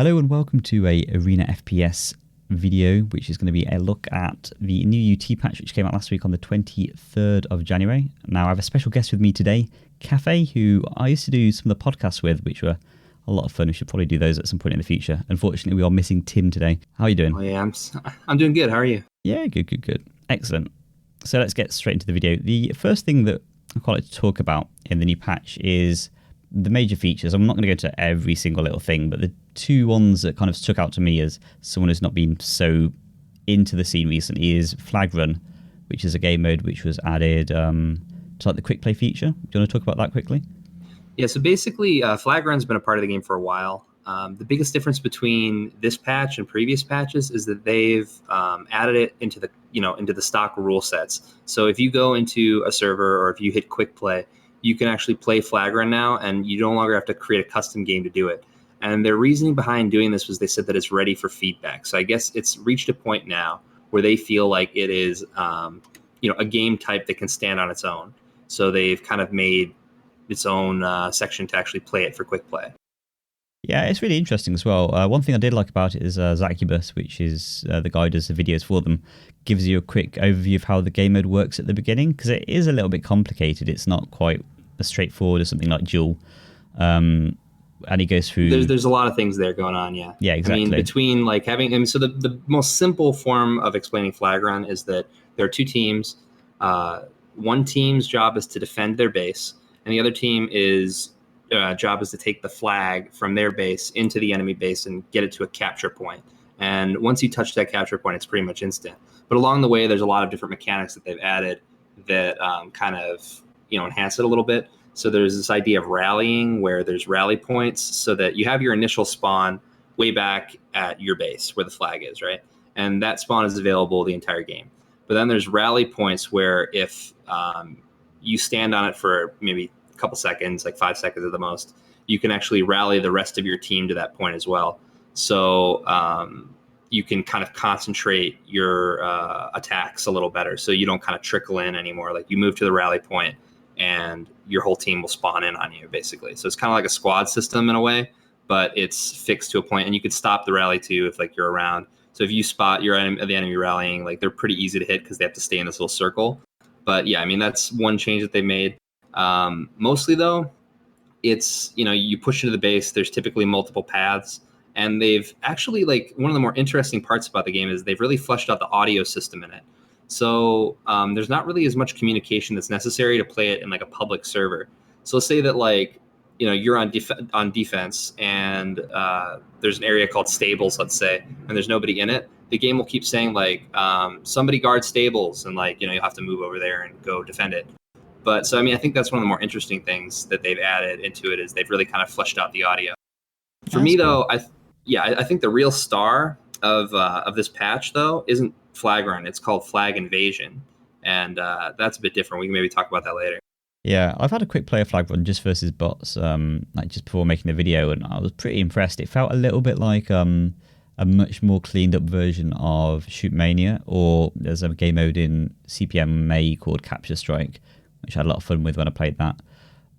Hello and welcome to a Arena FPS video, which is going to be a look at the new UT patch which came out last week on the 23rd of January. Now I have a special guest with me today, Cafe, who I used to do some of the podcasts with, which were a lot of fun. We should probably do those at some point in the future. Unfortunately, we are missing Tim today. How are you doing? Oh yeah, I'm doing good. How are you? Yeah, good. Excellent. So let's get straight into the video. The first thing that I'd quite like to talk about in the new patch is the major features. I'm not going to go to every single little thing, but the two ones that kind of stuck out to me as someone who's not been so into the scene recently is Flag Run, which is a game mode which was added to like the quick play feature. Do you want to talk about that quickly? Yeah, so basically Flag Run's been a part of the game for a while. The biggest difference between this patch and previous patches is that they've added it into the stock rule sets. So if you go into a server or if you hit quick play, you can actually play Flag Run now, and you no longer have to create a custom game to do it. And their reasoning behind doing this was they said that it's ready for feedback. So I guess it's reached a point now where they feel like it is, a game type that can stand on its own. So they've kind of made its own section to actually play it for quick play. Yeah, it's really interesting as well. One thing I did like about it is Zacubus, which is the guy who does the videos for them, gives you a quick overview of how the game mode works at the beginning, because it is a little bit complicated. It's not quite as straightforward as something like Duel. And he goes through... There's a lot of things there going on, yeah. Yeah, exactly. I mean, between like having... so the most simple form of explaining Flag Run is that there are two teams. One team's job is to defend their base, and the other team is... job is to take the flag from their base into the enemy base and get it to a capture point. And once you touch that capture point, it's pretty much instant. But along the way, there's a lot of different mechanics that they've added that kind of enhance it a little bit. So there's this idea of rallying where there's rally points so that you have your initial spawn way back at your base where the flag is, right? And that spawn is available the entire game. But then there's rally points where if you stand on it for maybe couple seconds, like 5 seconds at the most, you can actually rally the rest of your team to that point as well. So you can kind of concentrate your attacks a little better, so you don't kind of trickle in anymore. Like you move to the rally point and your whole team will spawn in on you, basically. So it's kind of like a squad system in a way, but it's fixed to a point, and you could stop the rally too if like you're around. So if you spot the enemy rallying, like they're pretty easy to hit because they have to stay in this little circle. But yeah, I mean, that's one change that they made. Mostly though, it's, you push into the base, there's typically multiple paths, and they've actually, like, one of the more interesting parts about the game is they've really fleshed out the audio system in it. So there's not really as much communication that's necessary to play it in like a public server. So say that like, you're on defense and there's an area called stables, let's say, and there's nobody in it. The game will keep saying like, somebody guard stables, and like, you'll have to move over there and go defend it. But so, I mean, I think that's one of the more interesting things that they've added into it is they've really kind of fleshed out the audio. For me, though, I think the real star of this patch, though, isn't Flag Run. It's called Flag Invasion. And that's a bit different. We can maybe talk about that later. Yeah, I've had a quick play of Flag Run just versus bots, like just before making the video, and I was pretty impressed. It felt a little bit like a much more cleaned up version of Shoot Mania, or there's a game mode in CPM May called Capture Strike, which I had a lot of fun with when I played that.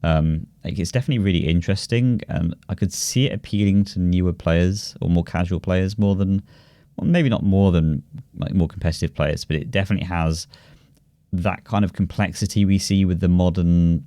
Like it's definitely really interesting, and I could see it appealing to newer players or more casual players more than, well, maybe not more than like more competitive players, but it definitely has that kind of complexity we see with the modern.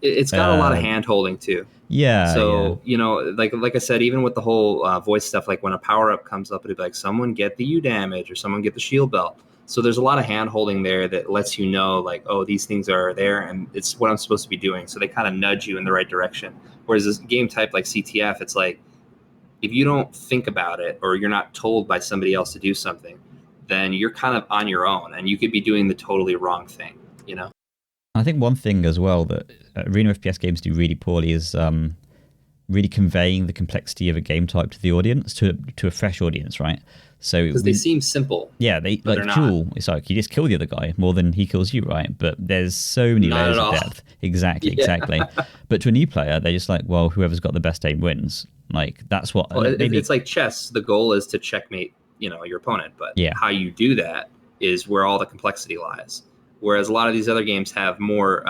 It's got a lot of hand holding too. Yeah. So, like I said, even with the whole voice stuff, like when a power up comes up, it'd be like, someone get the U damage or someone get the shield belt. So there's a lot of hand holding there that lets you know, like, oh, these things are there and it's what I'm supposed to be doing. So they kind of nudge you in the right direction. Whereas this game type like CTF, it's like, if you don't think about it or you're not told by somebody else to do something, then you're kind of on your own and you could be doing the totally wrong thing, I think one thing as well that Arena FPS games do really poorly is really conveying the complexity of a game type to the audience, to a fresh audience, right? So because they seem simple. Yeah, like Duel, it's like you just kill the other guy more than he kills you, right? But there's so many layers of depth. Exactly. But to a new player, they're just like, well, whoever's got the best aim wins. Like that's what. Well, it's like chess. The goal is to checkmate, your opponent. But how you do that is where all the complexity lies. Whereas a lot of these other games have more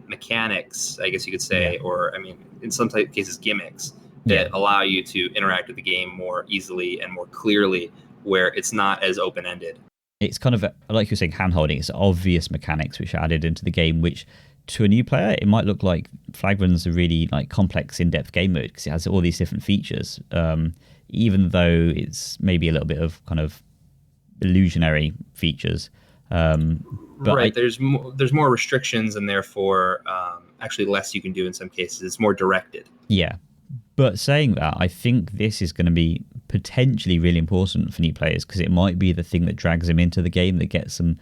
mechanics, I guess you could say, or I mean, in some cases, gimmicks that Yeah. allow you to interact with the game more easily and more clearly, where it's not as open ended. It's kind of like you're saying, hand holding. It's obvious mechanics which are added into the game, which to a new player it might look like Flag Run's a really like complex, in-depth game mode because it has all these different features. Even though it's maybe a little bit of kind of illusionary features. But Right, there's more restrictions, and therefore actually less you can do in some cases. It's more directed. yeah. But saying that, I think this is going to be potentially really important for new players because it might be the thing that drags them into the game, that gets them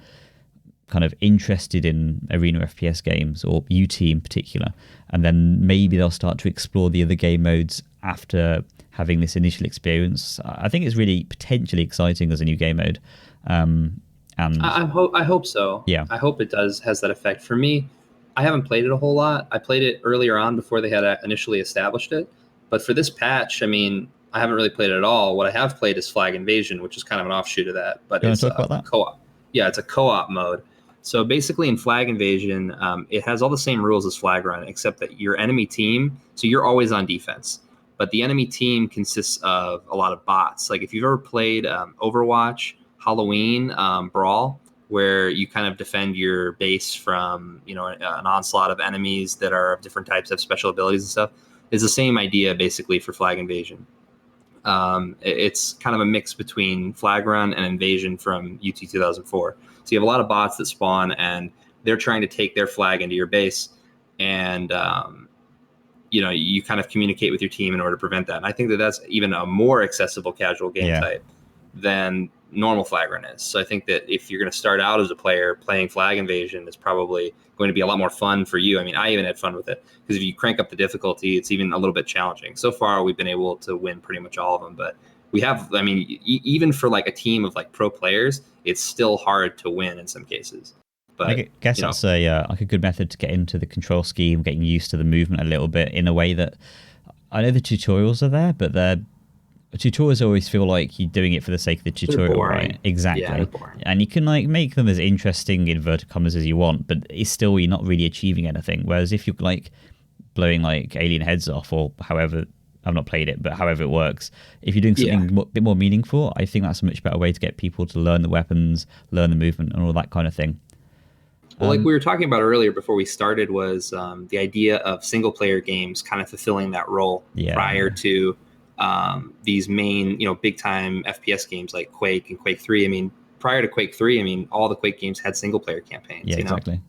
kind of interested in arena FPS games, or UT in particular. And then maybe they'll start to explore the other game modes after having this initial experience. I think it's really potentially exciting as a new game mode. And I hope so. Yeah. I hope it has that effect. For me, I haven't played it a whole lot. I played it earlier on before they had initially established it. But for this patch, I mean, I haven't really played it at all. What I have played is Flag Invasion, which is kind of an offshoot of that. But You want it's to talk about that? co-op. Yeah, it's a co-op mode. So basically, in Flag Invasion, it has all the same rules as Flag Run, except that your enemy team. So you're always on defense, but the enemy team consists of a lot of bots. Like if you've ever played Overwatch, Halloween, Brawl, where you kind of defend your base from an onslaught of enemies that are of different types, of special abilities and stuff, is the same idea basically for Flag Invasion. It's kind of a mix between Flag Run and Invasion from UT 2004. So you have a lot of bots that spawn, and they're trying to take their flag into your base, and you kind of communicate with your team in order to prevent that. And I think that that's even a more accessible casual game type than normal Flag Run is. So I think that if you're going to start out as a player playing Flag Invasion, it's probably going to be a lot more fun for you. I mean, I even had fun with it because if you crank up the difficulty, it's even a little bit challenging. So far, we've been able to win pretty much all of them, but we have, I mean, even for like a team of like pro players, it's still hard to win in some cases. But I guess that's like a good method to get into the control scheme, getting used to the movement a little bit in a way that I know the tutorials are there, but tutorials always feel like you're doing it for the sake of the tutorial, right? Exactly. Yeah, and you can like make them as interesting, inverted commas, as you want, but it's still, you're not really achieving anything. Whereas if you're like blowing like alien heads off, or however, I've not played it, but however it works, if you're doing something a bit more meaningful, I think that's a much better way to get people to learn the weapons, learn the movement, and all that kind of thing. Well, like we were talking about earlier before we started, was the idea of single player games kind of fulfilling that role prior to these main, big time FPS games like Quake and Quake 3. I mean, prior to Quake 3, I mean, all the Quake games had single player campaigns. Yeah, exactly.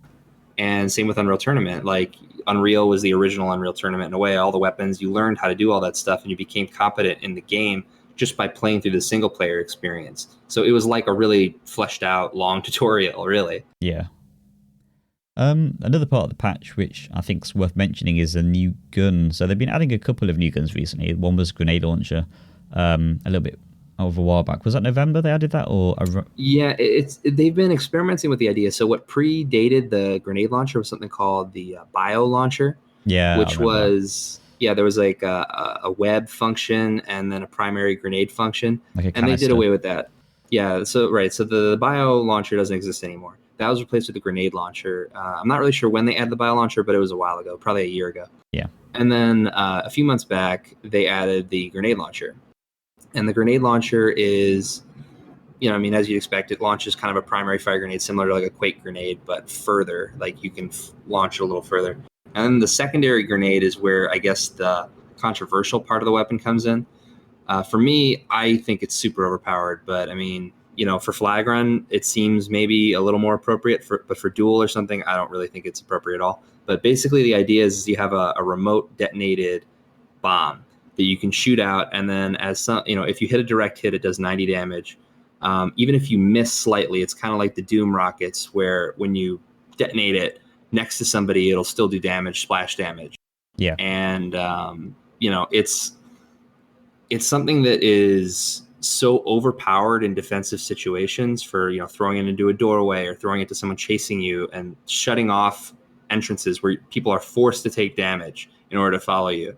And same with Unreal Tournament. Like Unreal was the original Unreal Tournament in a way. All the weapons, you learned how to do all that stuff, and you became competent in the game just by playing through the single player experience. So it was like a really fleshed out long tutorial, really. Yeah. Another part of the patch, which I think is worth mentioning, is a new gun. So they've been adding a couple of new guns recently. One was grenade launcher, a little bit over a while back. Was that November they added that, or? Yeah, they've been experimenting with the idea. So what predated the grenade launcher was something called the bio launcher. Yeah, which was there was like a web function and then a primary grenade function, and they did away with that. Yeah, so the bio launcher doesn't exist anymore. That was replaced with the grenade launcher. I'm not really sure when they added the bio launcher, but it was a while ago, probably a year ago. Yeah. And then a few months back, they added the grenade launcher. And the grenade launcher is, as you'd expect, it launches kind of a primary fire grenade similar to like a Quake grenade, but further. Like you can launch it a little further. And then the secondary grenade is where I guess the controversial part of the weapon comes in. For me, I think it's super overpowered, but I mean, for Flag Run, it seems maybe a little more appropriate. But for Duel or something, I don't really think it's appropriate at all. But basically, the idea is you have a remote detonated bomb that you can shoot out, and then if you hit a direct hit, it does 90 damage. Even if you miss slightly, it's kind of like the Doom rockets, where when you detonate it next to somebody, it'll still do damage, splash damage. Yeah, and it's something that is so overpowered in defensive situations for throwing it into a doorway or throwing it to someone chasing you and shutting off entrances where people are forced to take damage in order to follow you.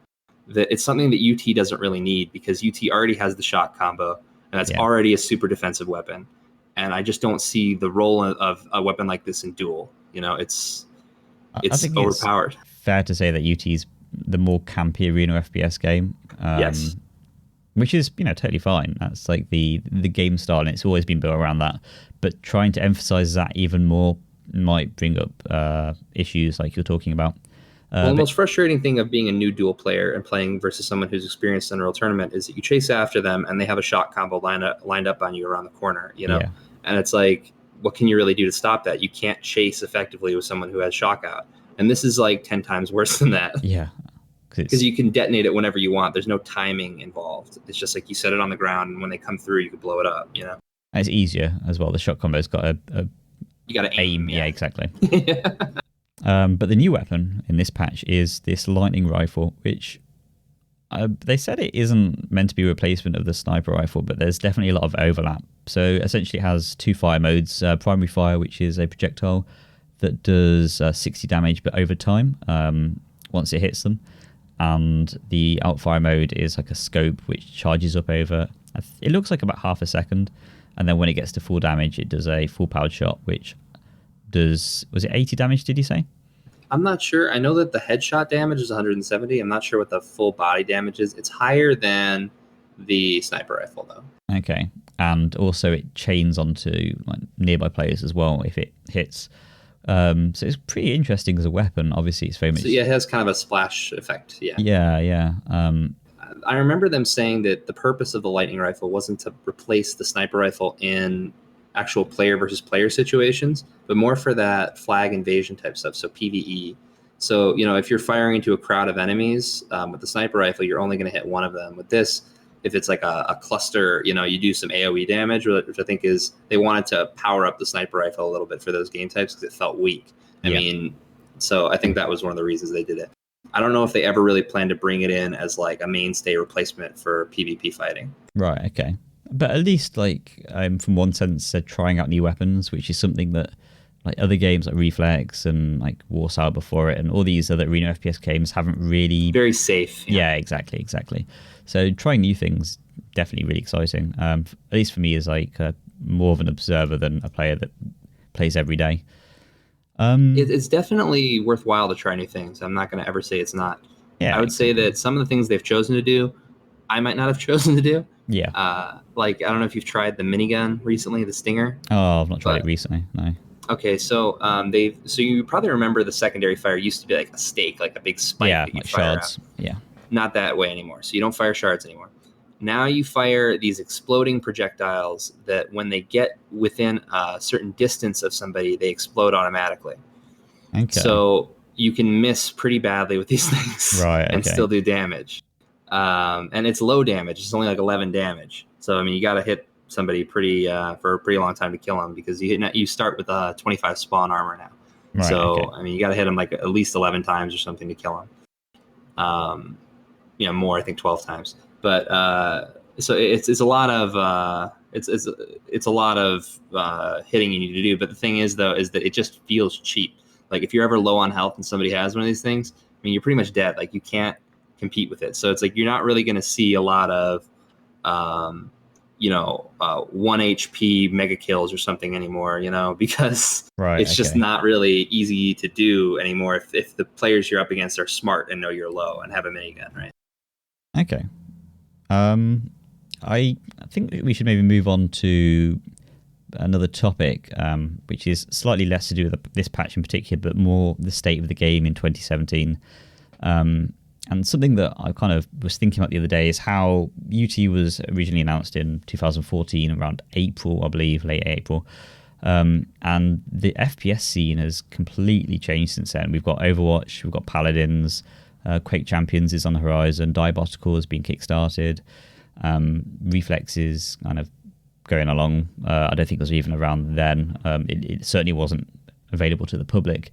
That it's something that UT doesn't really need, because UT already has the shot combo, and that's already a super defensive weapon. And I just don't see the role of a weapon like this in Duel. It's overpowered. It's fair to say that UT's the more campy arena FPS game. Yes. Which is, totally fine. That's like the game style, and it's always been built around that. But trying to emphasize that even more might bring up issues like you're talking about. Well, the most frustrating thing of being a new dual player and playing versus someone who's experienced in a real tournament is that you chase after them and they have a shot combo lined up on you around the corner, Yeah. And it's like, what can you really do to stop that? You can't chase effectively with someone who has shock out. And this is like 10 times worse than that. Yeah. Because you can detonate it whenever you want. There's no timing involved. It's just like you set it on the ground, and when they come through, you can blow it up, And it's easier as well. The shot combo's got a you got to aim. Yeah, exactly. But the new weapon in this patch is this lightning rifle, which they said it isn't meant to be a replacement of the sniper rifle, but there's definitely a lot of overlap. So essentially it has two fire modes, primary fire, which is a projectile that does 60 damage, but over time, once it hits them. And the outfire mode is like a scope, which charges up over, it looks like about half a second. And then when it gets to full damage, it does a full powered shot, which does, was it 80 damage, did you say? I'm not sure. I know that the headshot damage is 170. I'm not sure what the full body damage is. It's higher than the sniper rifle, though. Okay. And also it chains onto like nearby players as well if it hits. So it's pretty interesting as a weapon. Obviously, it's very much... So yeah, it has kind of a splash effect. Yeah. Yeah. I remember them saying that the purpose of the lightning rifle wasn't to replace the sniper rifle in actual player versus player situations, but more for that flag invasion type stuff, so PvE. So, if you're firing into a crowd of enemies with the sniper rifle, you're only going to hit one of them. With this, if it's like a cluster, you do some AoE damage, which I think is they wanted to power up the sniper rifle a little bit for those game types because it felt weak. So I think that was one of the reasons they did it. I don't know if they ever really plan to bring it in as like a mainstay replacement for PvP fighting. Right, okay. But at least, like, from one sense, they're trying out new weapons, which is something that, like, other games like Reflex and, like, Warsaw before it and all these other arena FPS games haven't really... Very safe. Yeah, exactly. So trying new things, definitely really exciting. At least for me, as, like, more of an observer than a player that plays every day. It's definitely worthwhile to try new things. I'm not going to ever say it's not. Yeah, I would say that some of the things they've chosen to do, I might not have chosen to do. Yeah. Like, I don't know if you've tried the minigun recently, the Stinger. Oh, I've not tried it recently, no. Okay, so so you probably remember the secondary fire used to be like a stake, like a big spike that you like fire shards. out. Yeah. Not that way anymore. So you don't fire shards anymore. Now you fire these exploding projectiles that when they get within a certain distance of somebody, they explode automatically. Okay. So you can miss pretty badly with these things, right, and still do damage. And it's low damage. It's only like 11 damage. So, I mean, you got to hit somebody pretty for a pretty long time to kill them because you start with 25 spawn armor now. Right, so, okay. I mean, you got to hit them like at least 11 times or something to kill them. More, I think 12 times. But so it's a lot of it's a lot of hitting you need to do. But the thing is, though, is that it just feels cheap. Like if you're ever low on health and somebody has one of these things, I mean, you're pretty much dead. Like you can't compete with it. So it's like you're not really going to see a lot of 1 HP mega kills or something anymore, because it's just not really easy to do anymore if the players you're up against are smart and know you're low and have a minigun, right? Okay. I think we should maybe move on to another topic, which is slightly less to do with this patch in particular, but more the state of the game in 2017. And something that I kind of was thinking about the other day is how UT was originally announced in 2014, around April, I believe, late April. And the FPS scene has completely changed since then. We've got Overwatch, we've got Paladins, Quake Champions is on the horizon, Diabotical has been kickstarted, Reflex is kind of going along. I don't think it was even around then. It certainly wasn't available to the public.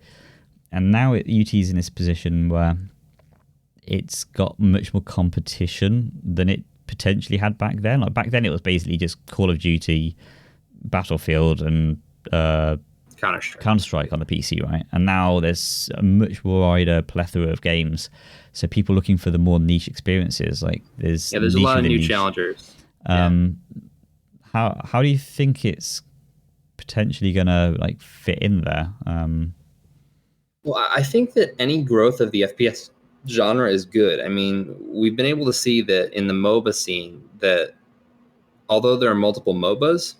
And now UT is in this position where it's got much more competition than it potentially had back then. Like back then it was basically just Call of Duty, Battlefield, and Counter-Strike on the PC, right? And now there's a much wider plethora of games. So people looking for the more niche experiences, like there's a lot of new challengers. How do you think it's potentially gonna like fit in there? Well, I think that any growth of the FPS genre is good. I mean, we've been able to see that in the MOBA scene that although there are multiple MOBAs,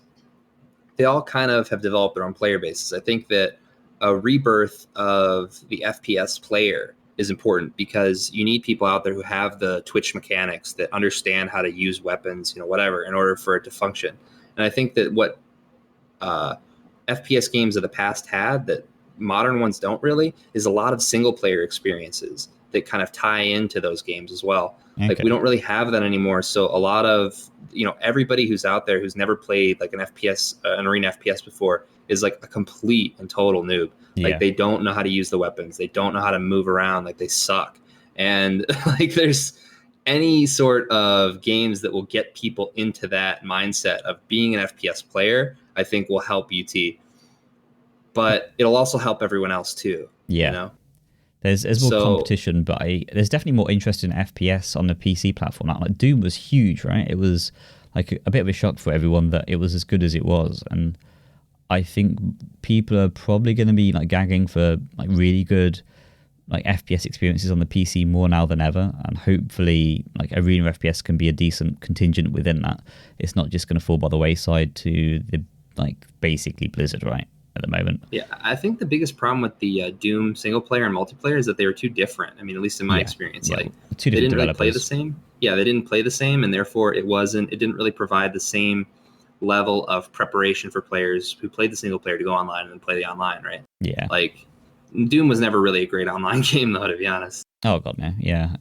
they all kind of have developed their own player bases. I think that a rebirth of the FPS player is important because you need people out there who have the Twitch mechanics, that understand how to use weapons, whatever, in order for it to function. And I think that what FPS games of the past had that modern ones don't really is a lot of single player experiences that kind of tie into those games as well. Okay. Like we don't really have that anymore. So a lot of, everybody who's out there who's never played like an FPS, an arena FPS before is like a complete and total noob. Yeah. Like they don't know how to use the weapons. They don't know how to move around. Like they suck. And like there's any sort of games that will get people into that mindset of being an FPS player, I think will help UT. But it'll also help everyone else too. Yeah. There's more competition, but there's definitely more interest in FPS on the PC platform. Like Doom was huge, right? It was like a bit of a shock for everyone that it was as good as it was. And I think people are probably going to be like gagging for like really good like FPS experiences on the PC more now than ever. And hopefully like Arena FPS can be a decent contingent within that. It's not just going to fall by the wayside to the like basically Blizzard, right? At the moment. Yeah, I think the biggest problem with the Doom single player and multiplayer is that they were too different. I mean, at least in my experience, like two they different didn't really play the same. Yeah, they didn't play the same, and therefore it didn't really provide the same level of preparation for players who played the single player to go online and then play the online, right? Yeah. Like Doom was never really a great online game though, to be honest. Oh god, no. Yeah.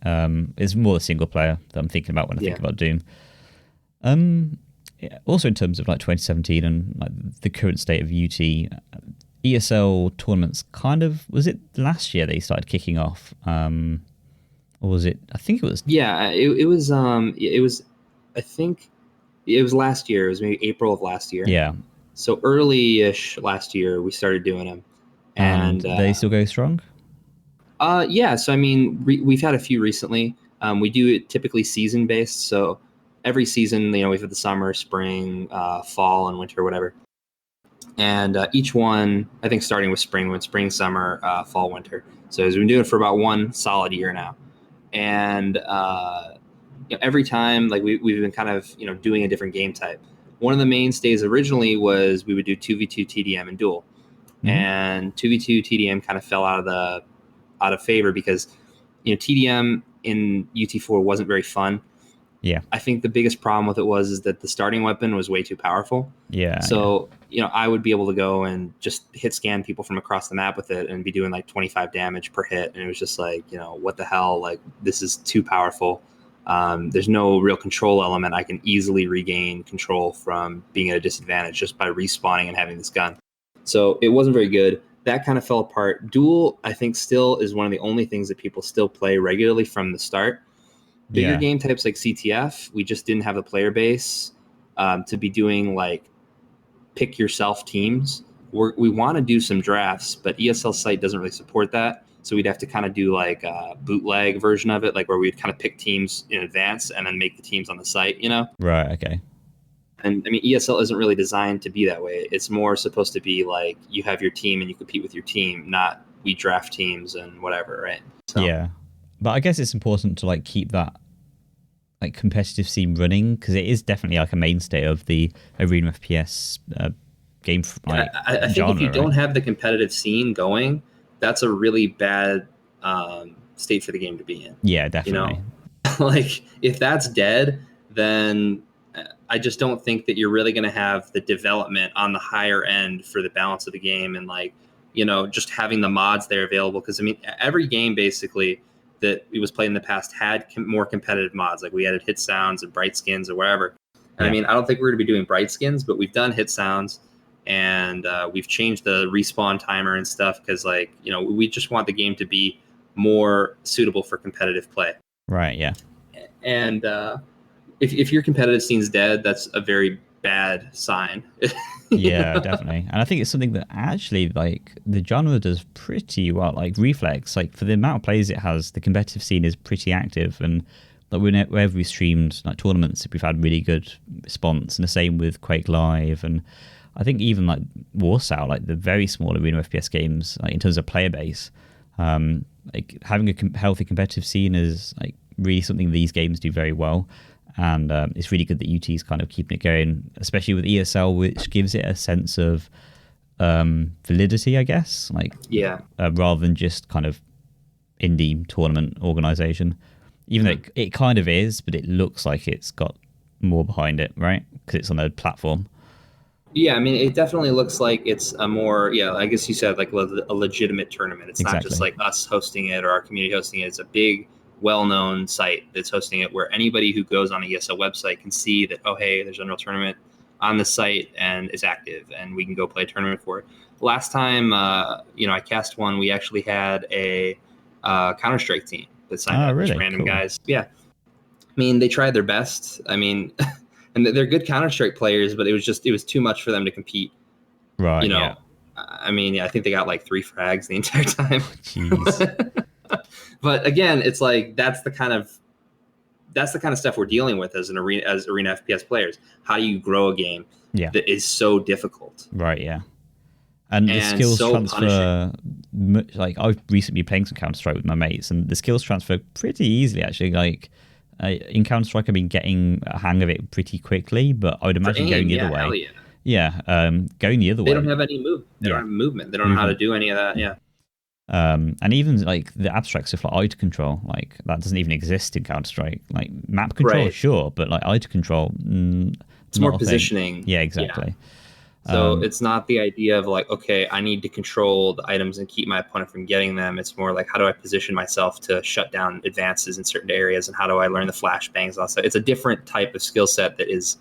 It's more the single player that I'm thinking about when I think about Doom. Yeah, also in terms of like 2017 and like the current state of UT, ESL tournaments kind of, was it last year they started kicking off? Or was it, I think it was. Yeah, it was I think it was last year. It was maybe April of last year. Yeah. So early-ish last year we started doing them. And they still go strong? Yeah, so I mean, we've had a few recently. We do it typically season-based, so every season, we've had the summer, spring, fall, and winter, whatever. And each one, I think starting with spring, summer, fall, winter. So we've been doing it for about one solid year now. And every time, like we've been kind of, doing a different game type. One of the mainstays originally was we would do 2v2 TDM and duel. Mm-hmm. And 2v2 TDM kind of fell out of favor because, TDM in UT4 wasn't very fun. Yeah, I think the biggest problem with it is that the starting weapon was way too powerful. Yeah. So, I would be able to go and just hit scan people from across the map with it and be doing like 25 damage per hit. And it was just like, what the hell? Like, this is too powerful. There's no real control element. I can easily regain control from being at a disadvantage just by respawning and having this gun. So it wasn't very good. That kind of fell apart. Duel, I think, still is one of the only things that people still play regularly from the start. Bigger game types like CTF, we just didn't have a player base to be doing like pick yourself teams. We want to do some drafts, but ESL site doesn't really support that. So we'd have to kind of do like a bootleg version of it, like where we'd kind of pick teams in advance and then make the teams on the site, Right, okay. And I mean, ESL isn't really designed to be that way. It's more supposed to be like you have your team and you compete with your team, not we draft teams and whatever, right? So. Yeah. But I guess it's important to like keep that like competitive scene running because it is definitely like a mainstay of the Arena FPS game. Like, I think genre, if you don't have the competitive scene going, that's a really bad state for the game to be in. Yeah, definitely. Like if that's dead, then I just don't think that you're really going to have the development on the higher end for the balance of the game and like, just having the mods there available. Because I mean, every game basically that it was played in the past had more competitive mods. Like we added hit sounds and bright skins or whatever. And I mean, I don't think we're going to be doing bright skins, but we've done hit sounds and we've changed the respawn timer and stuff because like, we just want the game to be more suitable for competitive play. Right, yeah. And if your competitive scene's dead, that's a very bad sign. Yeah, definitely. And I think it's something that actually like the genre does pretty well. Like Reflex, like for the amount of players it has, the competitive scene is pretty active. And like whenever we streamed like tournaments, we've had really good response. And the same with Quake Live. And I think even like Warsaw, like the very small Arena FPS games, like in terms of player base, like having a healthy competitive scene is like really something these games do very well. And it's really good that UT is kind of keeping it going, especially with ESL, which gives it a sense of validity, I guess. Like, rather than just kind of indie tournament organization, even though it kind of is, but it looks like it's got more behind it, right? Because it's on a platform. Yeah, I mean, it definitely looks like it's a more, I guess you said like a legitimate tournament. It's not just like us hosting it or our community hosting it. It's a big, well-known site that's hosting it, where anybody who goes on the ESL website can see that, oh, hey, there's an Unreal tournament on the site and is active, and we can go play a tournament for it. Last time, I cast one, we actually had a Counter-Strike team that signed up, really? just random Cool. guys. Yeah. I mean, they tried their best. I mean, and they're good Counter-Strike players, but it was too much for them to compete. Right. You know, I mean, I think they got like 3 frags the entire time. Jeez. But again, it's like that's the kind of stuff we're dealing with as arena FPS players. How do you grow a game that is so difficult? Right. Yeah. And the skills so transfer, like I've recently been playing some Counter-Strike with my mates, and the skills transfer pretty easily, actually. Like in Counter-Strike, I've been getting a hang of it pretty quickly, but I would imagine going the other way. Going the other way. They don't have any They don't have movement. They don't know how to do any of that. Yeah. And even like the abstract stuff like eye to control, like that doesn't even exist in Counter-Strike. Like map control, sure, but like eye to control, it's more positioning. Yeah, exactly. So it's not the idea of like, okay, I need to control the items and keep my opponent from getting them. It's more like, how do I position myself to shut down advances in certain areas, and how do I learn the flashbangs? Also, it's a different type of skill set that is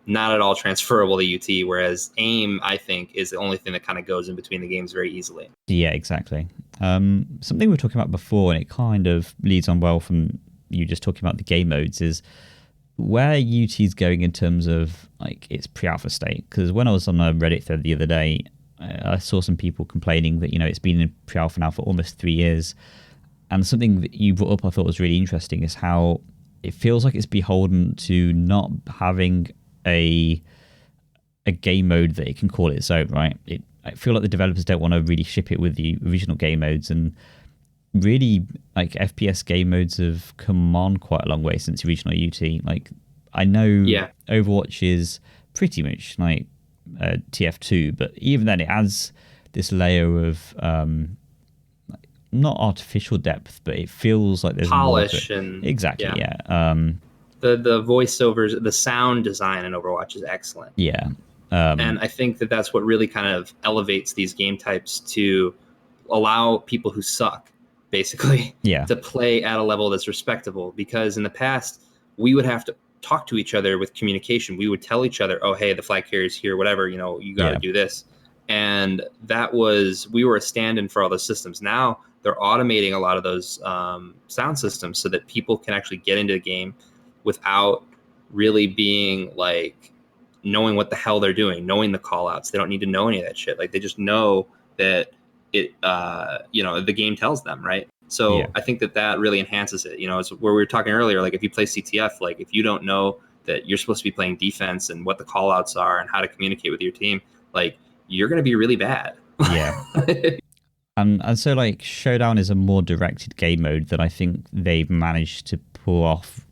not at all transferable to UT, whereas aim, I think, is the only thing that kind of goes in between the games very easily. Yeah, exactly. Something we were talking about before, and it kind of leads on well from you just talking about the game modes, is where UT is going in terms of like its pre-alpha state. Because when I was on a Reddit thread the other day, I saw some people complaining that, it's been in pre-alpha now for almost 3 years. And something that you brought up I thought was really interesting is how it feels like it's beholden to not having a game mode that it can call its own, right? I feel like the developers don't want to really ship it with the original game modes, and really like FPS game modes have come on quite a long way since the original UT. Like I know Overwatch is pretty much like TF2, but even then it adds this layer of not artificial depth, but it feels like there's polish more and exactly the voiceovers, the sound design in Overwatch is excellent. And I think that's what really kind of elevates these game types to allow people who suck basically to play at a level that's respectable. Because in the past, we would have to talk to each other with communication. We would tell each other, oh, hey, the flag carrier's here, whatever, you got to do this. And we were a stand-in for all those systems. Now they're automating a lot of those sound systems so that people can actually get into the game without really being like knowing what the hell they're doing, knowing the call outs. They don't need to know any of that shit. Like they just know that it, the game tells them, right? So I think that really enhances it. It's where we were talking earlier, like if you play CTF, like if you don't know that you're supposed to be playing defense and what the call outs are and how to communicate with your team, like you're going to be really bad. And so like Showdown is a more directed game mode that I think they've managed to pull off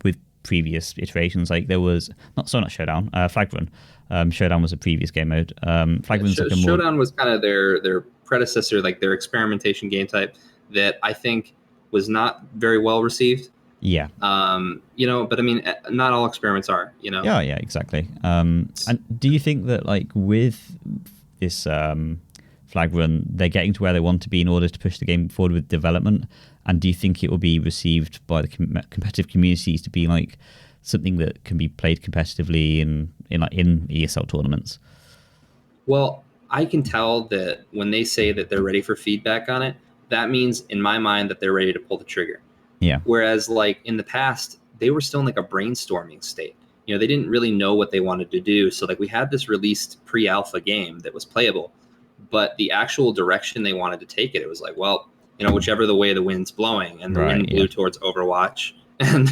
with previous iterations. Like there was not Showdown, Flag Run. Showdown was a previous game mode. Flag Run's like a more... Showdown was kind of their predecessor, like their experimentation game type that I think was not very well received. But I mean, not all experiments are, Yeah, exactly. And do you think that like with this Flag Run, they're getting to where they want to be in order to push the game forward with development? And do you think it will be received by the competitive communities to be like something that can be played competitively in ESL tournaments? Well, I can tell that when they say that they're ready for feedback on it, that means in my mind that they're ready to pull the trigger. Yeah. Whereas like in the past, they were still in like a brainstorming state. They didn't really know what they wanted to do. So like we had this released pre-alpha game that was playable, but the actual direction they wanted to take it was like, well, whichever the way the wind's blowing, and the wind blew towards Overwatch, and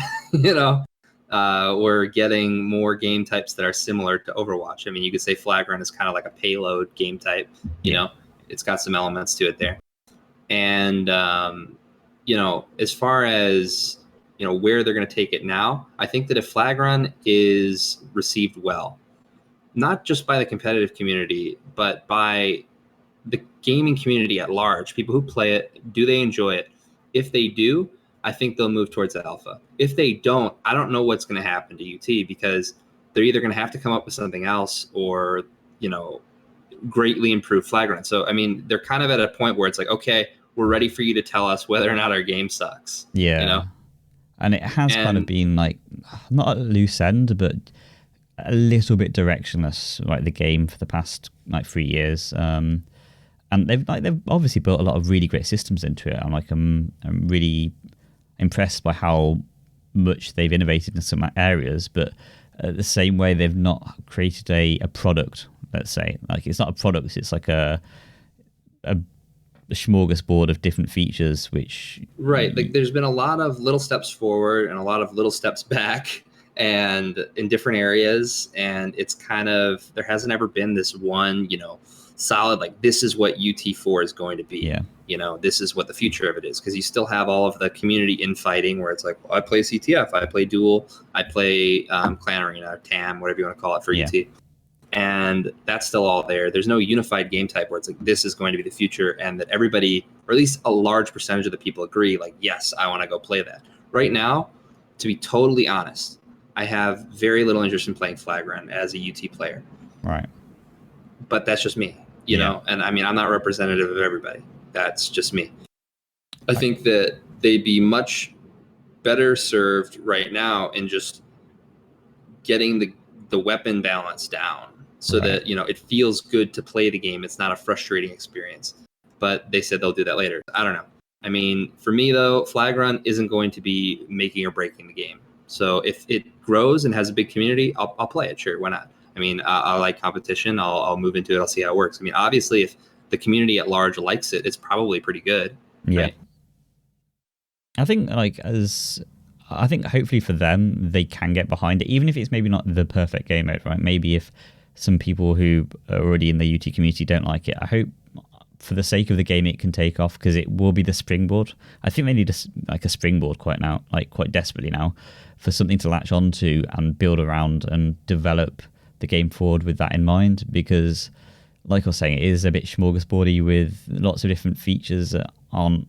we're getting more game types that are similar to Overwatch. I mean, you could say Flag Run is kind of like a payload game type. It's got some elements to it there. And as far as where they're going to take it now, I think that if Flag Run is received well, not just by the competitive community, but by the gaming community at large, people who play it, do they enjoy it? If they do, I think they'll move towards alpha. If they don't, I don't know what's going to happen to UT, because they're either going to have to come up with something else or, greatly improve Flag Run. So, I mean, they're kind of at a point where it's like, okay, we're ready for you to tell us whether or not our game sucks. Yeah. And it has kind of been like, not a loose end, but a little bit directionless, like the game for the past 3 years. And they've obviously built a lot of really great systems into it. I'm really impressed by how much they've innovated in some areas, but the same way they've not created a product. Let's say, like, it's not a product; it's like a smorgasbord of different features. Which right, like there's been a lot of little steps forward and a lot of little steps back, and in different areas. And it's kind of, there hasn't ever been this one, solid, like, this is what UT4 is going to be. Yeah. This is what the future of it is, because you still have all of the community infighting where it's like, well, I play CTF, I play Duel, I play Clan Arena, TAM, whatever you want to call it for UT. And that's still all there. There's no unified game type where it's like, this is going to be the future, and that everybody, or at least a large percentage of the people, agree, like, yes, I want to go play that. Right now, to be totally honest, I have very little interest in playing Flag Run as a UT player. Right. But that's just me, you know? And I mean, I'm not representative of everybody. That's just me. I think that they'd be much better served right now in just getting the weapon balance down, so that, it feels good to play the game. It's not a frustrating experience. But they said they'll do that later. I don't know. I mean, for me, though, Flag Run isn't going to be making or breaking the game. So if it grows and has a big community, I'll play it. Sure, why not? I mean, I like competition. I'll move into it. I'll see how it works. I mean, obviously, if the community at large likes it, it's probably pretty good. Yeah. Right? I think hopefully for them, they can get behind it, even if it's maybe not the perfect game mode, right? Maybe if some people who are already in the UT community don't like it, I hope for the sake of the game it can take off, because it will be the springboard. I think they need a springboard quite desperately now, for something to latch onto and build around and develop the game forward with that in mind, because like I was saying, it is a bit smorgasbordy with lots of different features that aren't,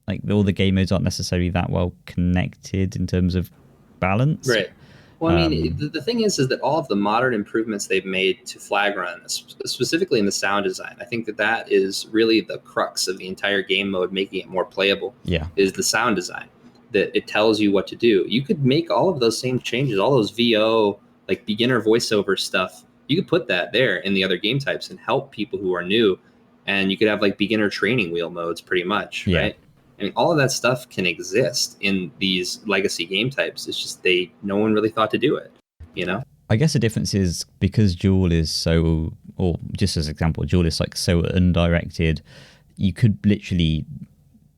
like, all the game modes aren't necessarily that well connected in terms of balance. Right. Well, I mean, the thing is that all of the modern improvements they've made to Flag Run, specifically in the sound design, I think that is really the crux of the entire game mode, making it more playable. Yeah. Is the sound design, that it tells you what to do. You could make all of those same changes, all those VO, like beginner voiceover stuff. You could put that there in the other game types and help people who are new. And you could have like beginner training wheel modes, pretty much, right? I mean, all of that stuff can exist in these legacy game types. It's just no one really thought to do it, I guess the difference is because Duel is so, or just as an example, Duel is like so undirected, you could literally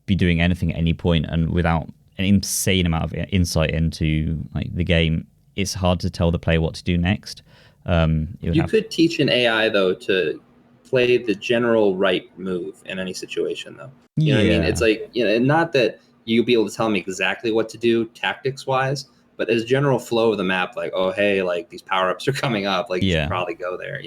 be doing anything at any point, and without an insane amount of insight into like the game, it's hard to tell the player what to do next. You could teach an AI though to play the general right move in any situation, though. You know what I mean? It's like, not that you'll be able to tell them exactly what to do tactics wise, but as general flow of the map, like, oh, hey, like these power-ups are coming up, like you should probably go there,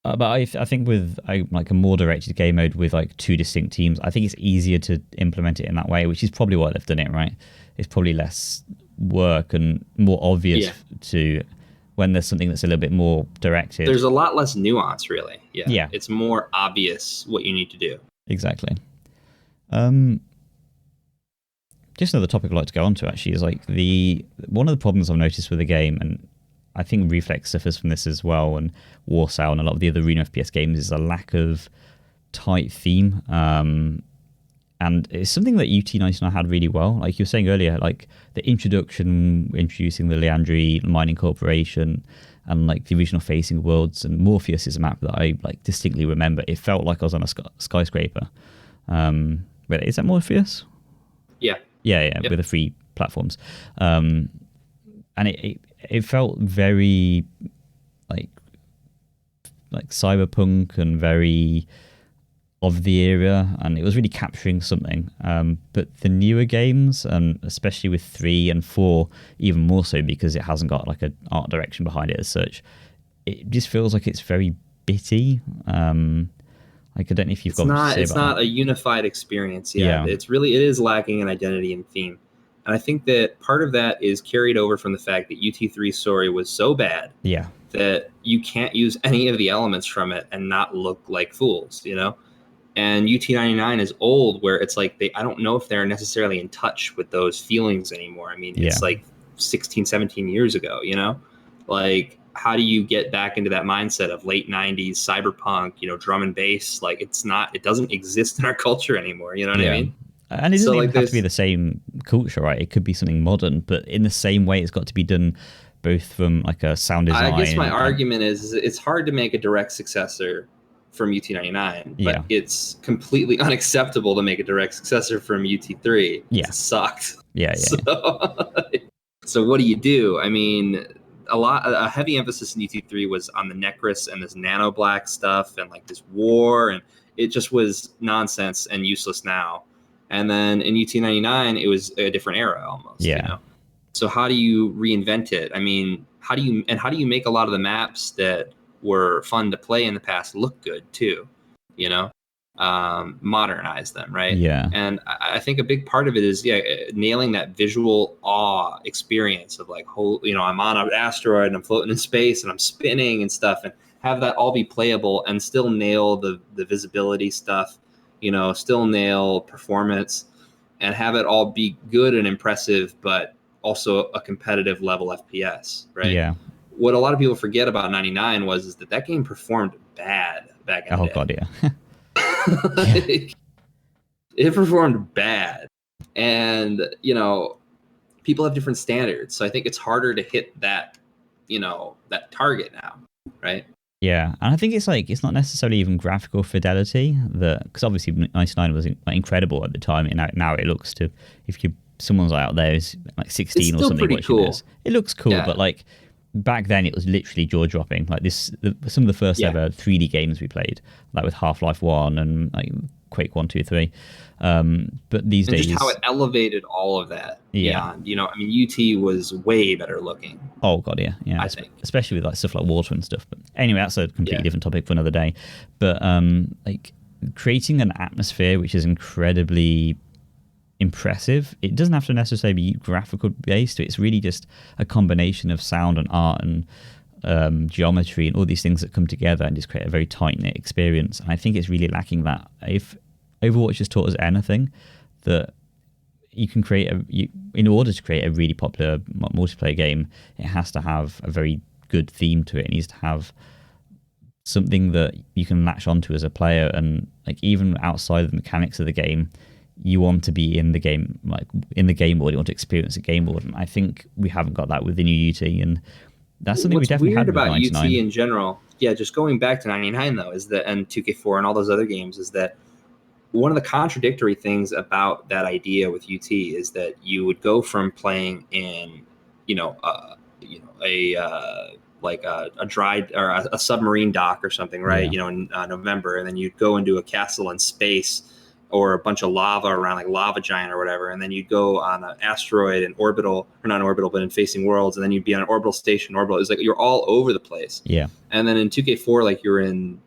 But I think with like a more directed game mode with like two distinct teams, I think it's easier to implement it in that way, which is probably why they've done it, right? It's probably less work and more obvious to when there's something that's a little bit more directed. There's a lot less nuance, really. Yeah. It's more obvious what you need to do. Exactly. Just another topic I'd like to go on to actually is like one of the problems I've noticed with the game, and I think Reflex suffers from this as well, and Warsaw and a lot of the other Arena FPS games, is a lack of tight theme. And it's something that UT99 had really well. Like you were saying earlier, like the introducing the Leandri Mining Corporation and like the regional facing worlds, and Morpheus is a map that I like distinctly remember. It felt like I was on a skyscraper. Wait, is that Morpheus? Yeah. Yeah, with the free platforms. And it felt very like cyberpunk and very of the era, and it was really capturing something. But the newer games, especially with 3 and 4, even more so because it hasn't got like an art direction behind it as such, it just feels like it's very bitty. Like, I don't know if you've got to say it's about not that. a unified experience. Yeah, it is lacking in identity and theme. And I think that part of that is carried over from the fact that UT3's story was so bad that you can't use any of the elements from it and not look like fools, you know? And UT99 is old, where it's like I don't know if they're necessarily in touch with those feelings anymore. I mean, it's like 16, 17 years ago, you know? Like, how do you get back into that mindset of late 90s cyberpunk, you know, drum and bass? Like, it doesn't exist in our culture anymore, you know what I mean? And it doesn't even have to be the same culture, right? It could be something modern, but in the same way, it's got to be done both from like a sound design. I guess my argument is it's hard to make a direct successor from UT99, but it's completely unacceptable to make a direct successor from UT3. It sucked. So what do you do? I mean, a heavy emphasis in UT3 was on the Necris and this nano black stuff and like this war, and it just was nonsense and useless now. And then in UT99, it was a different era almost. You know? So how do you reinvent it? I mean, how do you make a lot of the maps that were fun to play in the past look good too? You know, modernize them, right? Yeah. And I think a big part of it is nailing that visual awe experience of like, you know, I'm on an asteroid and I'm floating in space and I'm spinning and stuff, and have that all be playable and still nail the visibility stuff. You know, still nail performance and have it all be good and impressive, but also a competitive level FPS, right? Yeah. What a lot of people forget about 99 is that game performed bad back in the day. Oh god, yeah. It performed bad, and you know, people have different standards, so I think it's harder to hit that, you know, that target now, right? Yeah, and I think it's not necessarily even graphical fidelity, because obviously 99 was incredible at the time, and now it looks to, if someone's out there is like 16 or something watching this, it looks cool, but like back then it was literally jaw-dropping. Like some of the first ever 3D games we played, like with Half-Life 1 and like Quake 1, 2, 3. But these days, just how it elevated all of that beyond, you know, I mean, UT was way better looking. Oh god, yeah. I think, especially with like stuff like water and stuff. But anyway, that's a completely different topic for another day. But like creating an atmosphere which is incredibly impressive, it doesn't have to necessarily be graphical based. It's really just a combination of sound and art and geometry and all these things that come together and just create a very tight-knit experience. And I think it's really lacking that. If Overwatch has taught us anything, that you can in order to create a really popular multiplayer game, it has to have a very good theme to it. It needs to have something that you can latch onto as a player, and like even outside of the mechanics of the game, you want to be in the game, like in the game world. You want to experience the game world, and I think we haven't got that with the new UT, and that's something we definitely had with 99. What's weird about UT in general, just going back to 99 though, is that, and 2K4 and all those other games, is that one of the contradictory things about that idea with UT is that you would go from playing in, a dry or a submarine dock or something, right? Yeah. You know, in November, and then you'd go into a castle in space or a bunch of lava around, like Lava Giant or whatever, and then you'd go on an asteroid in orbital, or not orbital, but in Facing Worlds, and then you'd be on an orbital station. Orbital is like you're all over the place. Yeah. And then in 2K4, like you're in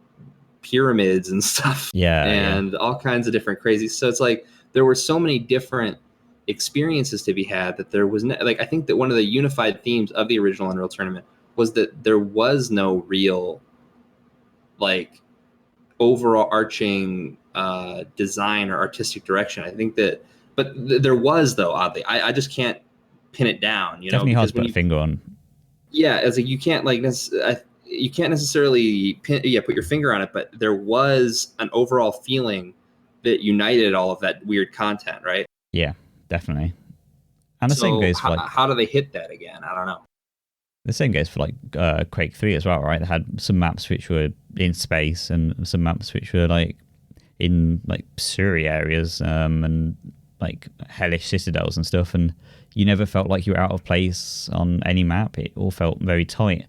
pyramids and stuff. Yeah. And all kinds of different crazy. So it's like there were so many different experiences to be had that there was I think that one of the unified themes of the original Unreal Tournament was that there was no real like overall arching design or artistic direction. I think that, but there was, though, oddly. I just can't pin it down. You definitely know, hard to put a finger on. Yeah, it's like you can't you can't necessarily put your finger on it, but there was an overall feeling that united all of that weird content, right? Yeah, definitely. And the same goes for how do they hit that again? I don't know. The same goes for like Quake 3 as well, right? They had some maps which were in space and some maps which were like in like Surrey areas and like hellish citadels and stuff, and you never felt like you were out of place on any map. It all felt very tight.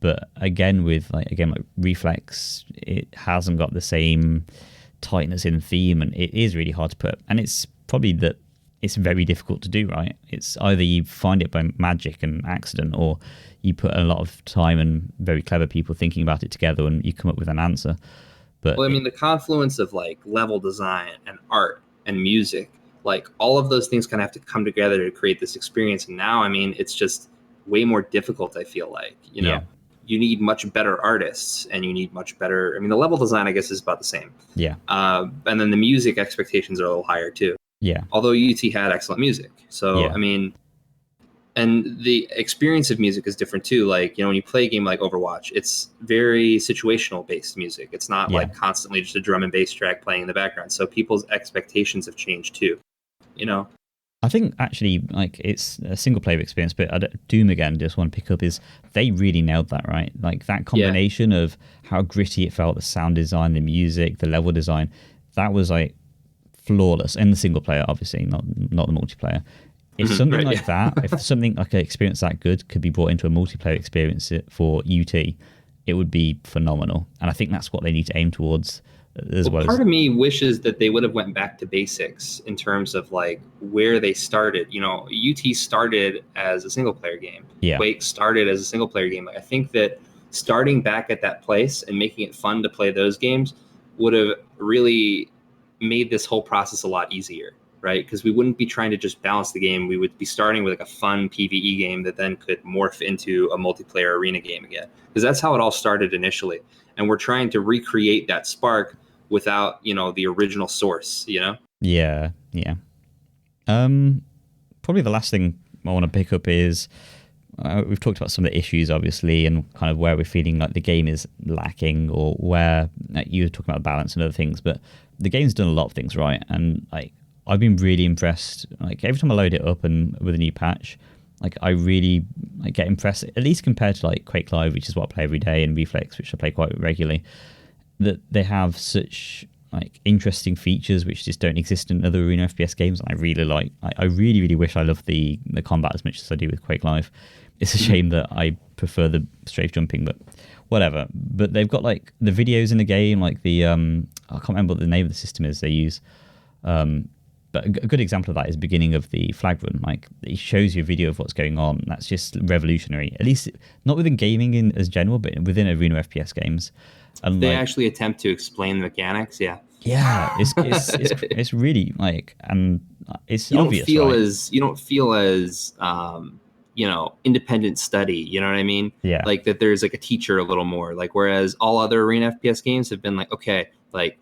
But again, with like Reflex, it hasn't got the same tightness in theme, and it is really hard to put. And it's probably that it's very difficult to do, right? It's either you find it by magic and accident, or you put a lot of time and very clever people thinking about it together, and you come up with an answer. But well, I mean, the confluence of like level design and art and music, like all of those things kind of have to come together to create this experience. And now, I mean, it's just way more difficult. I feel like, you know, you need much better artists, and you need much better. I mean, the level design, I guess, is about the same. Yeah. And then the music expectations are a little higher too. Yeah. Although UT had excellent music. So, I mean, and the experience of music is different too. Like, you know, when you play a game like Overwatch, it's very situational based music. It's not like constantly just a drum and bass track playing in the background. So people's expectations have changed too, you know? I think actually, like, it's a single player experience, but Doom again, just want to pick up is they really nailed that, right? Like that combination of how gritty it felt, the sound design, the music, the level design, that was like flawless. In the single player, obviously, not the multiplayer. If something like that, if something like an experience that good could be brought into a multiplayer experience for UT, it would be phenomenal. And I think that's what they need to aim towards as well. Part of me wishes that they would have went back to basics in terms of like where they started. You know, UT started as a single player game. Quake started as a single player game. Like, I think that starting back at that place and making it fun to play those games would have really made this whole process a lot easier. Right? Because we wouldn't be trying to just balance the game. We would be starting with like a fun PvE game that then could morph into a multiplayer arena game again. Because that's how it all started initially. And we're trying to recreate that spark without, you know, the original source, you know? Yeah. Probably the last thing I want to pick up is we've talked about some of the issues, obviously, and kind of where we're feeling like the game is lacking, or where you were talking about balance and other things. But the game's done a lot of things right. And like, I've been really impressed. Like every time I load it up and with a new patch, like I really get impressed, at least compared to like Quake Live, which is what I play every day, and Reflex, which I play quite regularly, that they have such like interesting features which just don't exist in other arena FPS games. And I really like. I really wish I loved the combat as much as I do with Quake Live. It's a shame that I prefer the strafe jumping, but whatever. But they've got like the videos in the game, like the I can't remember what the name of the system is they use. But a good example of that is the beginning of the flag run. Like, it shows you a video of what's going on. That's just revolutionary. At least not within gaming as general, but within arena FPS games. And they actually attempt to explain the mechanics. Yeah, it's really like, and it's obvious. You don't feel as you know, independent study. You know what I mean? Yeah. Like that there's like a teacher a little more. Like, whereas all other arena FPS games have been like, okay, like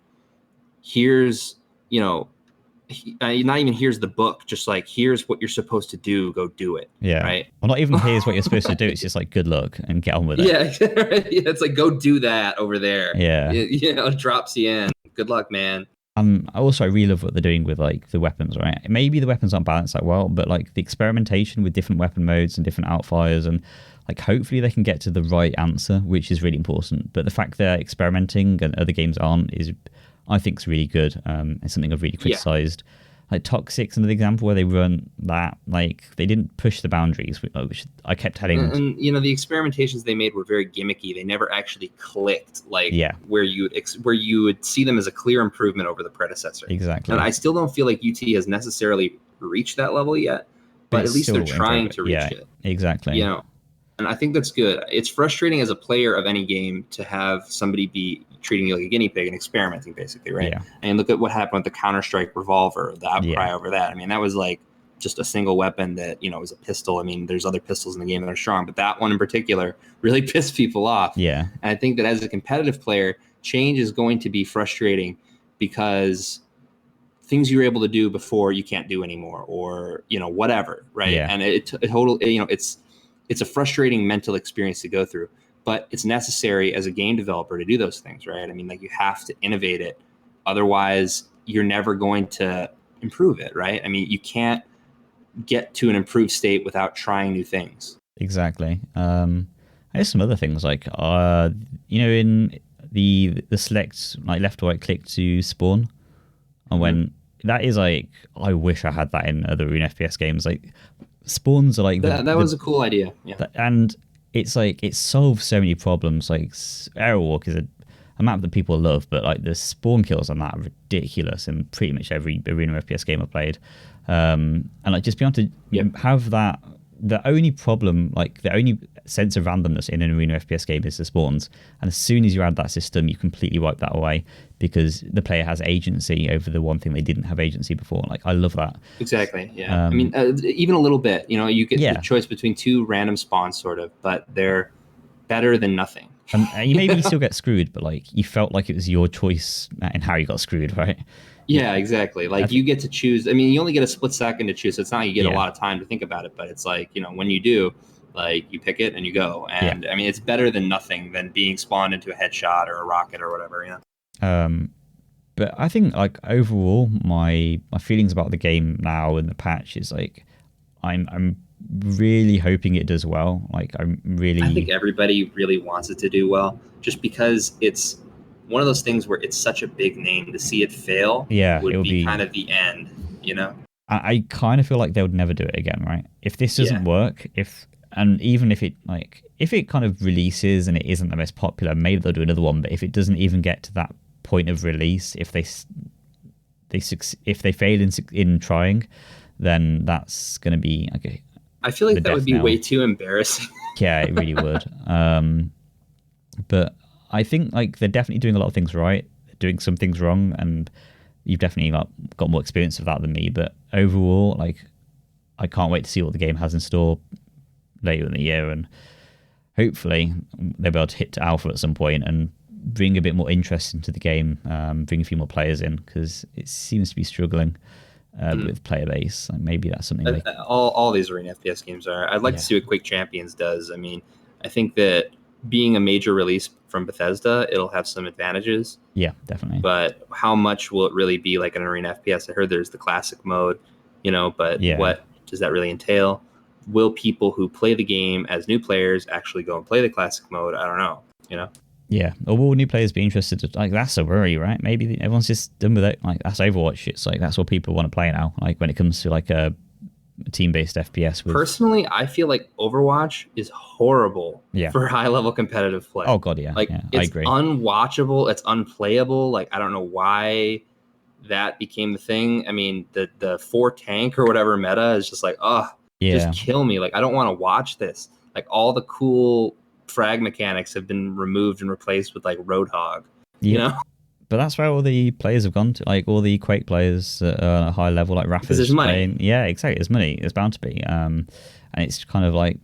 here's, you know, not even here's the book, just like here's what you're supposed to do, go do it. Right. Well, not even here's what you're supposed to do. It's just like good luck and get on with it. It's like go do that over there. You know, drops you in. Good luck, man. I really love what they're doing with like the weapons, right? Maybe the weapons aren't balanced that well, but like the experimentation with different weapon modes and different outfires, and like hopefully they can get to the right answer, which is really important. But the fact they're experimenting and other games aren't is, I think, is really good. It's something I've really criticized. Like Toxic's another example where they run that, like they didn't push the boundaries, which I kept telling. And you know, the experimentations they made were very gimmicky. They never actually clicked, like where you would see them as a clear improvement over the predecessor. Exactly. And I still don't feel like UT has necessarily reached that level yet, but at least they're trying to reach it. Exactly. You know, and I think that's good. It's frustrating as a player of any game to have somebody be treating you like a guinea pig and experimenting, basically, right? And look at what happened with the Counter-Strike Revolver, the outcry over that. I mean, that was like just a single weapon that, you know, was a pistol. I mean, there's other pistols in the game that are strong, but that one in particular really pissed people off. And I think that as a competitive player, change is going to be frustrating because things you were able to do before you can't do anymore, or, you know, whatever, right? And it totally, you know, it's a frustrating mental experience to go through. But it's necessary as a game developer to do those things, right? I mean, like you have to innovate it. Otherwise, you're never going to improve it, right? I mean, you can't get to an improved state without trying new things. Exactly. There's some other things like, you know, in the select, like left or right click to spawn. And when that is like, I wish I had that in other arena FPS games. Like spawns are like... That was a cool idea. Yeah. And... it's like it solves so many problems. Like Aerowalk is a map that people love, but like the spawn kills on that are ridiculous in pretty much every arena FPS game I've played. And like just being able to have that, the only problem, like the only sense of randomness in an arena FPS game is the spawns. And as soon as you add that system, you completely wipe that away because the player has agency over the one thing they didn't have agency before. Like I love that. Exactly. Yeah. I mean, even a little bit, you know, you get Yeah. the choice between two random spawns sort of, but they're better than nothing. And you maybe still get screwed, but like you felt like it was your choice in how you got screwed, right? Yeah, exactly. Like you get to choose. I mean, you only get a split second to choose. So it's not like you get Yeah. a lot of time to think about it, but it's like, you know, when you do, like you pick it and you go. And I mean, it's better than nothing than being spawned into a headshot or a rocket or whatever, you know? But I think like overall, my feelings about the game now and the patch is like, I'm really hoping it does well. Like I think everybody really wants it to do well, just because it's one of those things where it's such a big name. To see it fail would be kind of the end, you know? I kind of feel like they would never do it again, right? If this doesn't work, and even if it kind of releases and it isn't the most popular, maybe they'll do another one. But if it doesn't even get to that point of release, if they fail in trying, then that's going to be okay. I feel like that would be way too embarrassing. Yeah, it really would. But I think like they're definitely doing a lot of things right, they're doing some things wrong, and you've definitely got more experience of that than me. But overall, like I can't wait to see what the game has in store later in the year, and hopefully they'll be able to hit to alpha at some point and bring a bit more interest into the game, bring a few more players in, because it seems to be struggling with player base. Like maybe that's something all these arena FPS games are. I'd like to see what Quake Champions does. I mean, I think that being a major release from Bethesda, it'll have some advantages. Yeah, definitely. But how much will it really be like an arena FPS? I heard there's the classic mode, you know, but what does that really entail? Will people who play the game as new players actually go and play the classic mode? I don't know, you know? Yeah, or will new players be interested? Like that's a worry, right? Maybe everyone's just done with it. Like that's Overwatch. It's like that's what people want to play now. Like when it comes to like a team-based FPS. Personally, I feel like Overwatch is horrible for high-level competitive play. Oh god, yeah. Like it's I agree. Unwatchable. It's unplayable. Like I don't know why that became the thing. I mean, the 4 tank or whatever meta is just like, just kill me. Like I don't want to watch this. Like all the cool frag mechanics have been removed and replaced with like Roadhog. You know? But that's where all the players have gone to, like all the Quake players at a high level, like Rafa's because there's money. Yeah, exactly. There's money. It's bound to be. And it's kind of like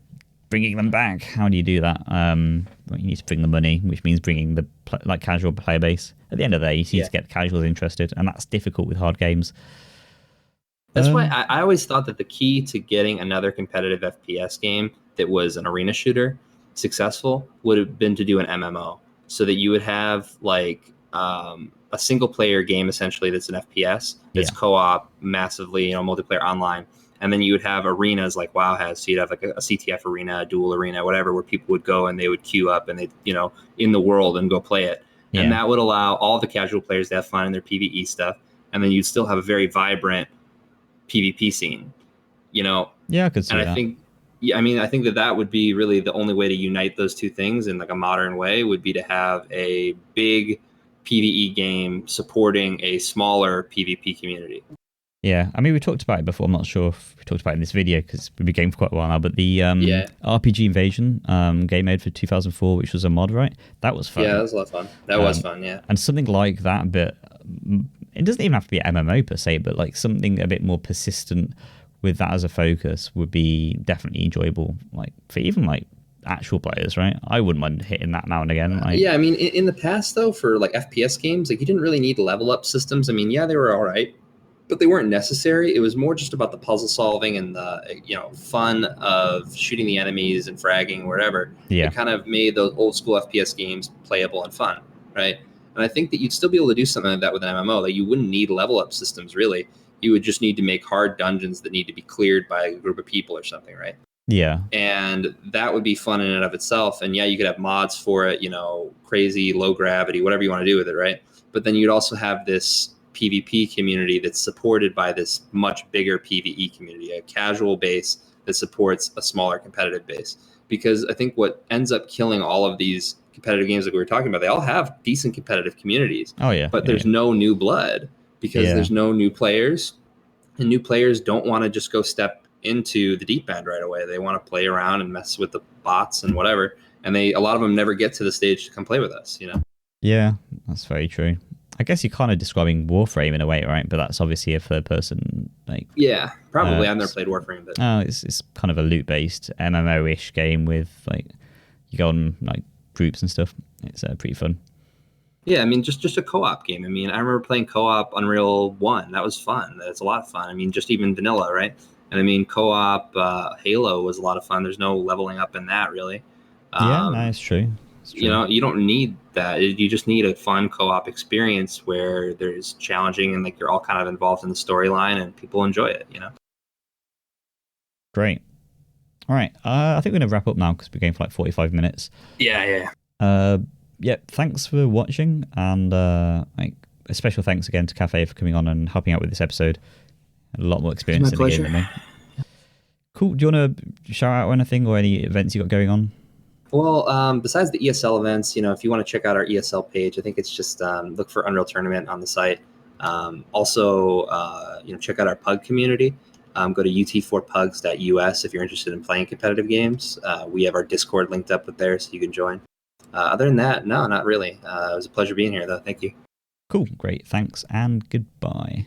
bringing them back. How do you do that? Well, you need to bring the money, which means bringing the like casual player base. At the end of the day, you need to get the casuals interested, and that's difficult with hard games. That's why I always thought that the key to getting another competitive FPS game that was an arena shooter successful would have been to do an MMO, so that you would have like a single player game essentially that's an FPS that's co-op massively, you know, multiplayer online, and then you would have arenas like WoW has. So you'd have like a CTF arena, a dual arena, whatever, where people would go and they would queue up and they, you know, in the world and go play it, and that would allow all the casual players to have fun in their PvE stuff, and then you'd still have a very vibrant PvP scene, you know. Yeah, I could see that. I think that would be really the only way to unite those two things in like a modern way, would be to have a big PvE game supporting a smaller PvP community. Yeah, I mean, we talked about it before. I'm not sure if we talked about it in this video because we've been game for quite a while now, but the RPG Invasion game made for 2004, which was a mod, right? That was fun. Yeah, that was a lot of fun. That was fun, yeah. And something like that, but it doesn't even have to be an MMO per se, but like something a bit more persistent with that as a focus would be definitely enjoyable, like for even like actual players, right? I wouldn't mind hitting that now and again. I mean, in the past though, for like FPS games, like you didn't really need level up systems. I mean, they were all right, but they weren't necessary. It was more just about the puzzle solving and the, you know, fun of shooting the enemies and fragging wherever. It kind of made those old school FPS games playable and fun, right? And I think that you'd still be able to do something like that with an MMO. Like you wouldn't need level up systems really. You would just need to make hard dungeons that need to be cleared by a group of people or something, right? Yeah. And that would be fun in and of itself. And you could have mods for it, you know, crazy, low gravity, whatever you want to do with it, right? But then you'd also have this PvP community that's supported by this much bigger PvE community, a casual base that supports a smaller competitive base. Because I think what ends up killing all of these competitive games that we were talking about, they all have decent competitive communities. Oh yeah, But there's no new blood because there's no new players, and new players don't want to just go step into the deep end right away. They want to play around and mess with the bots and whatever. And a lot of them never get to the stage to come play with us, you know? Yeah, that's very true. I guess you're kind of describing Warframe in a way, right? But that's obviously a third person, like. Yeah, probably. I've never played Warframe, but it's kind of a loot based MMO-ish game with like you go on like groups and stuff. It's pretty fun. Yeah, I mean, just a co-op game. I mean, I remember playing co-op Unreal 1. That was fun. That's a lot of fun. I mean, just even vanilla, right? And I mean, co-op Halo was a lot of fun. There's no leveling up in that, really. Yeah, that's true. You know, you don't need that. You just need a fun co-op experience where there's challenging and like you're all kind of involved in the storyline and people enjoy it, you know? Great. All right. I think we're going to wrap up now because we're going for like 45 minutes. Yeah. Yeah, thanks for watching. And like a special thanks again to Cafe for coming on and helping out with this episode. A lot more experience in the game than me. Cool. Do you want to shout out anything or any events you got going on? Well, besides the ESL events, you know, if you want to check out our ESL page, I think it's just look for Unreal Tournament on the site. Also, you know, check out our Pug community. Go to ut4pugs.us if you're interested in playing competitive games. We have our Discord linked up with there, so you can join. Other than that, no, not really. It was a pleasure being here, though. Thank you. Cool. Great. Thanks. And goodbye.